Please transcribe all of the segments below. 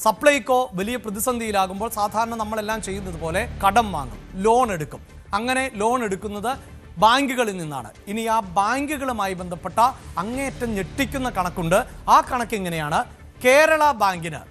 സപ്ലൈകോ വലിയ പ്രതിസന്ധിയിലാകുമ്പോൾ സാധാരണ നമ്മളെല്ലാം ചെയ്യുന്നത് പോലെ കടം വാങ്ങും, ലോൺ എടുക്കും. അങ്ങനെ ലോൺ എടുക്കുന്നത് ബാങ്കുകളിൽ നിന്നാണ്. ഇനി ആ ബാങ്കുകളുമായി ബന്ധപ്പെട്ട അങ്ങേയറ്റം ഞെട്ടിക്കുന്ന കണക്കുണ്ട്. ആ കണക്ക് ഇങ്ങനെയാണ്: കേരള ബാങ്കിന്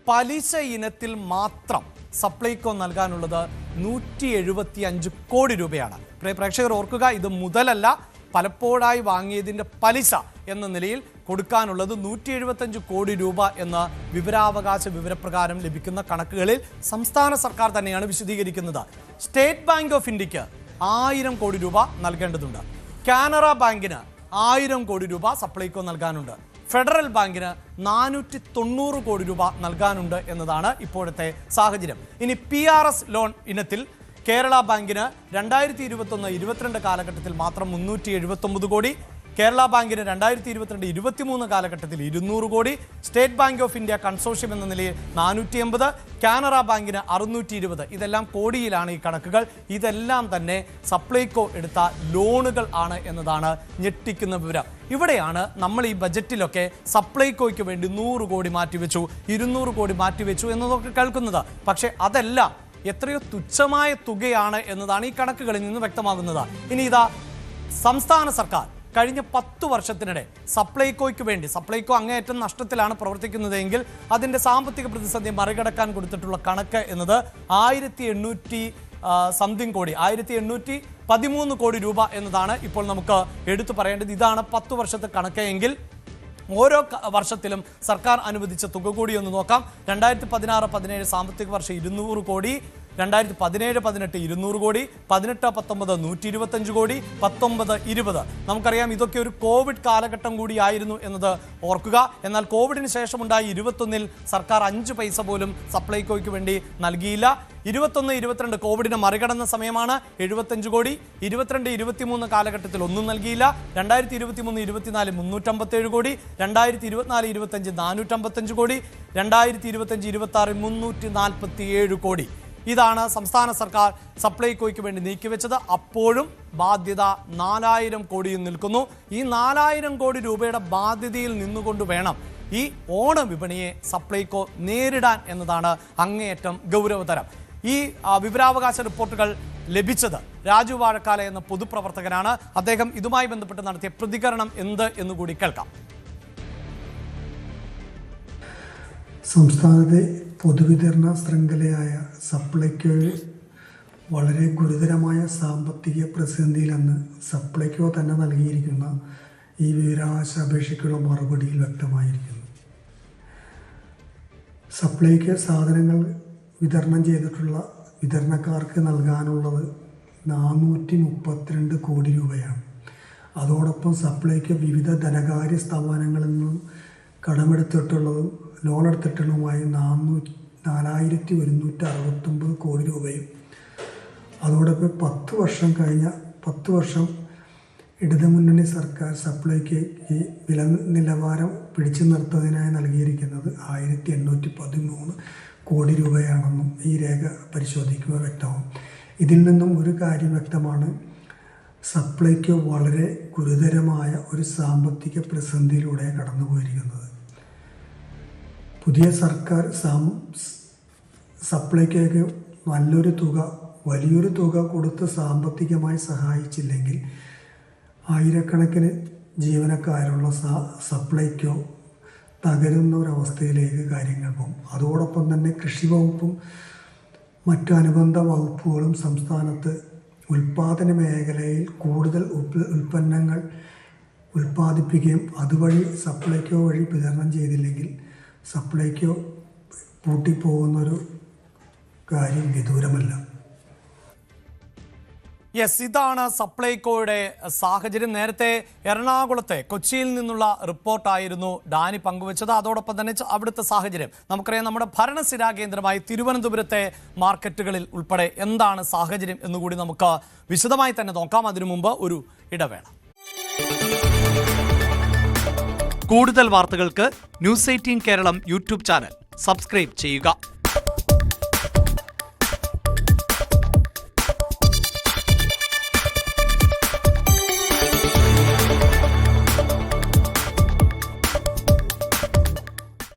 പലിശ ഇനത്തിൽ മാത്രം സപ്ലൈകോ നൽകാനുള്ളത് 175 കോടി രൂപയാണ്. പ്രേക്ഷകർ ഓർക്കുക, ഇത് മുതലല്ല, പലപ്പോഴായി വാങ്ങിയതിൻ്റെ പലിശ എന്ന നിലയിൽ കൊടുക്കാനുള്ളത് 175 കോടി രൂപ എന്ന വിവരാവകാശ വിവരപ്രകാരം ലഭിക്കുന്ന കണക്കുകളിൽ സംസ്ഥാന സർക്കാർ തന്നെയാണ് വിശദീകരിക്കുന്നത്. സ്റ്റേറ്റ് ബാങ്ക് ഓഫ് ഇന്ത്യക്ക് 1000 കോടി രൂപ നൽകേണ്ടതുണ്ട്. കാനറ ബാങ്കിന് 1000 കോടി രൂപ സപ്ലൈകോ നൽകാനുണ്ട്. ഫെഡറൽ ബാങ്കിന് 490 കോടി രൂപ നൽകാനുണ്ട് എന്നതാണ് ഇപ്പോഴത്തെ സാഹചര്യം. ഇനി PRS ലോൺ ഇനത്തിൽ കേരള ബാങ്കിന് 2021-22 കാലഘട്ടത്തിൽ മാത്രം 379 കോടി, കേരള ബാങ്കിന് 2022-23 കാലഘട്ടത്തിൽ 200 കോടി, state bank of India consortium എന്ന നിലയിൽ 480, കാനറ ബാങ്കിന് 620. ഇതെല്ലാം കോടിയിലാണ് ഈ കണക്കുകൾ. ഇതെല്ലാം തന്നെ സപ്ലൈകോ എടുത്ത ലോണുകൾ ആണ് എന്നതാണ് ഞെട്ടിക്കുന്ന വിവരം. ഇവിടെയാണ് നമ്മൾ ഈ ബജറ്റിലൊക്കെ സപ്ലൈകോയ്ക്ക് വേണ്ടി 100 കോടി മാറ്റിവെച്ചു, 200 കോടി മാറ്റിവെച്ചു എന്നതൊക്കെ കേൾക്കുന്നത്. പക്ഷേ അതെല്ലാം എത്രയോ തുച്ഛമായ തുകയാണ് എന്നതാണ് ഈ കണക്കുകളിൽ നിന്ന് വ്യക്തമാകുന്നത്. ഇനി ഇതാ സംസ്ഥാന സർക്കാർ കഴിഞ്ഞ 10 വർഷത്തിനിടെ സപ്ലൈകോയ്ക്ക് വേണ്ടി, സപ്ലൈകോ അങ്ങേയറ്റം നഷ്ടത്തിലാണ് പ്രവർത്തിക്കുന്നതെങ്കിൽ അതിൻ്റെ സാമ്പത്തിക പ്രതിസന്ധി മറികടക്കാൻ കൊടുത്തിട്ടുള്ള കണക്ക് എന്നത് 1800 സംതിങ് കോടി, 1813 കോടി രൂപ എന്നതാണ് ഇപ്പോൾ നമുക്ക് എടുത്തു പറയേണ്ടത്. ഇതാണ് 10 വർഷത്തെ കണക്ക് എങ്കിൽ ഓരോ വർഷത്തിലും സർക്കാർ അനുവദിച്ച തുക കൂടി ഒന്ന് നോക്കാം. 2016-17 സാമ്പത്തിക വർഷം 200 കോടി, 2017-18 200 കോടി, 18-19 125 കോടി, 19-20. നമുക്കറിയാം ഇതൊക്കെ ഒരു കോവിഡ് കാലഘട്ടം കൂടിയായിരുന്നു എന്നത് ഓർക്കുക. എന്നാൽ കോവിഡിന് ശേഷമുണ്ടായ 21-ൽ സർക്കാർ 5 പൈസ പോലും സപ്ലൈകോയ്ക്ക് വേണ്ടി നൽകിയില്ല. 21-22 കോവിഡിനെ മറികടന്ന സമയമാണ്, 75 കോടി. 22-23 കാലഘട്ടത്തിൽ ഒന്നും നൽകിയില്ല. 2023-24 357 കോടി, 2024-25 455 കോടി, 2025-26 347 കോടി. ഇതാണ് സംസ്ഥാന സർക്കാർ സപ്ലൈകോയ്ക്ക് വേണ്ടി നീക്കിവെച്ചത്. അപ്പോഴും ബാധ്യത 4000 കോടിയിൽ നിൽക്കുന്നു. ഈ 4000 കോടി രൂപയുടെ ബാധ്യതയിൽ നിന്നുകൊണ്ട് വേണം ഈ ഓണ വിപണിയെ സപ്ലൈകോ നേരിടാൻ എന്നതാണ് അങ്ങേയറ്റം ഗൗരവതരം. ഈ വിവരാവകാശ റിപ്പോർട്ടുകൾ ലഭിച്ചത് രാജു വാഴക്കാല എന്ന പൊതുപ്രവർത്തകനാണ്. അദ്ദേഹം ഇതുമായി ബന്ധപ്പെട്ട് നടത്തിയ പ്രതികരണം എന്ത് എന്നുകൂടി കേൾക്കാം. സംസ്ഥാനത്തെ പൊതുവിതരണ ശൃംഖലയായ സപ്ലൈകോയിൽ വളരെ ഗുരുതരമായ സാമ്പത്തിക പ്രതിസന്ധിയിലെന്ന് സപ്ലൈകോ തന്നെ നൽകിയിരിക്കുന്ന ഈ വിവരാവകാശ അപേക്ഷയ്ക്കുള്ള മറുപടിയിൽ വ്യക്തമായിരിക്കുന്നു. സപ്ലൈകോ സാധനങ്ങൾ വിതരണം ചെയ്തിട്ടുള്ള വിതരണക്കാർക്ക് നൽകാനുള്ളത് 432 കോടി രൂപയാണ്. അതോടൊപ്പം സപ്ലൈകോ വിവിധ ധനകാര്യ സ്ഥാപനങ്ങളിൽ നിന്നും കടമെടുത്തിട്ടുള്ളതും ലോൺ എടുത്തിട്ടുള്ളതുമായി 4169 കോടി രൂപയും. അതോടൊപ്പം 10 വർഷം ഇടതുമുന്നണി സർക്കാർ സപ്ലൈകോയ്ക്ക് വില നിലവാരം പിടിച്ചു നിർത്തുന്നതിനായി നൽകിയിരിക്കുന്നത് 1813 കോടി രൂപയാണെന്നും ഈ രേഖ പരിശോധിക്കുക വ്യക്തമാവും. ഇതിൽ നിന്നും ഒരു കാര്യം വ്യക്തമാണ്: സപ്ലൈകോ വളരെ ഗുരുതരമായ ഒരു സാമ്പത്തിക പ്രതിസന്ധിയിലൂടെ കടന്നുപോയിരിക്കുന്നത്. പുതിയ സർക്കാർ സപ്ലൈകോയ്ക്ക് വലിയൊരു തുക കൊടുത്ത് സാമ്പത്തികമായി സഹായിച്ചില്ലെങ്കിൽ ആയിരക്കണക്കിന് ജീവനക്കാരുള്ള സപ്ലൈകോ തകരുന്ന ഒരവസ്ഥയിലേക്ക് കാര്യങ്ങൾ പോകും. അതോടൊപ്പം തന്നെ കൃഷി വകുപ്പും മറ്റു അനുബന്ധ വകുപ്പുകളും സംസ്ഥാനത്ത് ഉൽപ്പാദന മേഖലയിൽ കൂടുതൽ ഉൽപ്പന്നങ്ങൾ ഉൽപ്പാദിപ്പിക്കുകയും അതുവഴി സപ്ലൈകോ വഴി വിതരണം ചെയ്തില്ലെങ്കിൽ സപ്ലൈകോ പൂട്ടിപ്പോകുന്നൊരു കാര്യം വിദൂരമല്ല. യെസ്, ഇതാണ് സപ്ലൈകോയുടെ സാഹചര്യം. നേരത്തെ എറണാകുളത്തെ കൊച്ചിയിൽ നിന്നുള്ള റിപ്പോർട്ടായിരുന്നു ഡാനി പങ്കുവച്ചത്. അതോടൊപ്പം തന്നെ അവിടുത്തെ സാഹചര്യം നമുക്കറിയാം. നമ്മുടെ ഭരണസ്ഥിരാ കേന്ദ്രമായി തിരുവനന്തപുരത്തെ മാർക്കറ്റുകളിൽ ഉൾപ്പെടെ എന്താണ് സാഹചര്യം എന്നുകൂടി നമുക്ക് വിശദമായി തന്നെ നോക്കാം. അതിനു മുമ്പ് ഒരു ഇടവേള. കൂടുതൽ വാർത്തകൾക്ക് News 18 Keralam YouTube channel subscribe ചെയ്യുക.